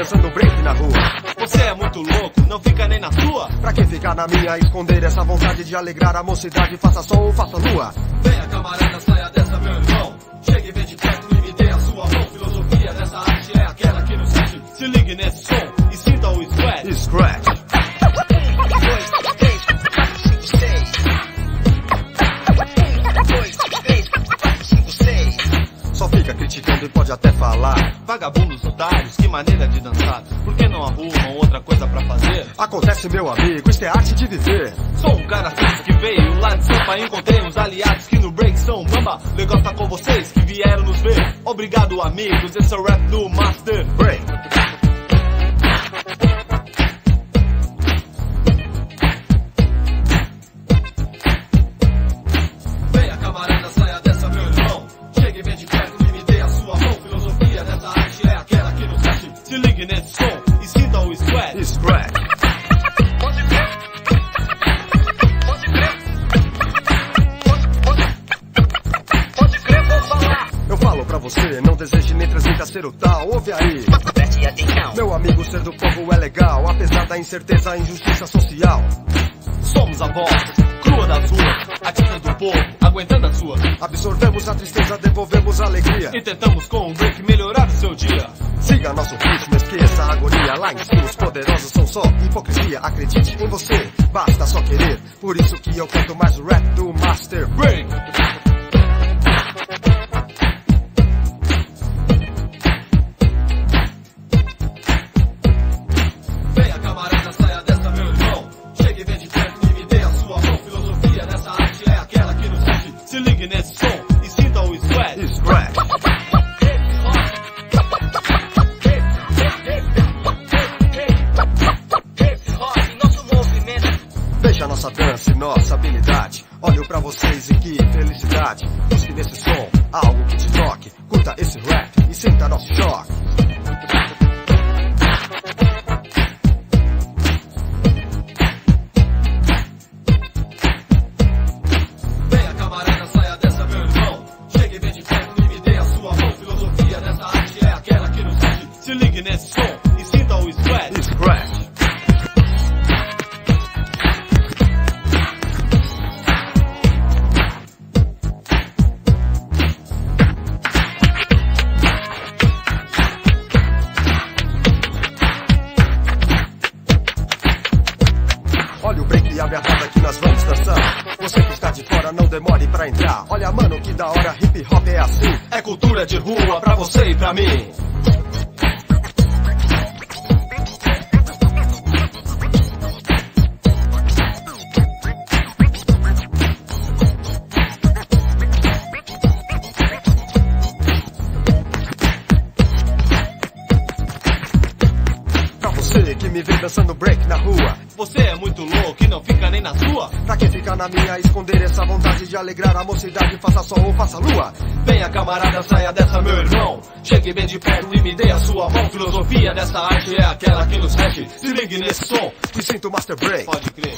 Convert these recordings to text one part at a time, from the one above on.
dançando break na rua. Você é muito louco, não fica nem na sua. Pra que ficar na minha, esconder essa vontade de alegrar a mocidade? Faça sol ou faça lua. Venha camarada, saia dessa meu irmão. Chegue, vem de perto e me dê a sua mão. Filosofia dessa arte é aquela que nos mexe. Se ligue nesse som e sinta o sweat. Scratch. 2, 3, 4, 5, 6. 2, 3, 4, 5, 6. Só fica criticando e pode até falar. Vagabundos otários, que maneira de dançar. Por que não arrumam outra coisa pra fazer? Acontece, meu amigo, isto é arte de viver. Sou um cara simples que veio lá de Sampa. Encontrei uns aliados que no break são bamba. Legal estar com vocês que vieram nos ver. Obrigado, amigos, esse é o rap do Master Break. Venha camarada, saia dessa meu irmão. Chegue, vem de perto e me dê a sua mão. Filosofia dessa arte é aquela que nos mexe. Se ligue nesse som e sinta o sweat. Scratch. Pode crer. Pode crer. Pode crer, vou falar. Eu falo pra você, não deseje nem transmita ser o tal. Ouve aí. Preste atenção. Meu amigo, ser do povo é legal, apesar da incerteza, a injustiça social. Somos a voz crua das ruas, artistas do povo, aguentando a sua. Absorvemos a tristeza, devolvemos a alegria. E tentamos com o break melhorar o seu dia. Siga nosso ritmo, esqueça a agonia. Lá em cima os poderosos são só hipocrisia. Acredite em você, basta só querer. Por isso que eu canto mais o rap do Master Break. Venha camarada, saia dessa meu irmão. Chegue, vem de perto e me dê a sua mão. Filosofia dessa arte é aquela que nos mexe. Se ligue nesse som e sinta o sweat. Scratch. Veja nossa dança e nossa habilidade. Olho pra vocês e que felicidade. Busque nesse som algo que te toque. Curta esse rap e sinta nosso choque. Venha camarada, saia dessa meu irmão. Chegue, vem de perto e me dê a sua mão. Filosofia dessa arte é aquela que nos mexe. Se ligue nesse som e sinta o sweat. Scratch. Olha o break e abre a roda que nós vamos dançar. Você que está de fora, não demore pra entrar. Olha, mano, que da hora, hip hop é assim. É cultura de rua pra você e pra mim. Pra você que me vê dançando break na rua. Você é muito louco e não fica nem na sua. Pra que ficar na minha, esconder essa vontade de alegrar a mocidade? Faça sol ou faça lua. Venha camarada, saia dessa meu irmão. Chegue bem de perto e me dê a sua mão. Filosofia dessa arte é aquela que nos mexe. Se ligue nesse som E sinto o Master Break. pode crer.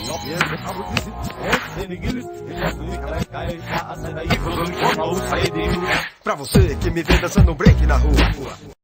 Pra você que me vê dançando break na rua.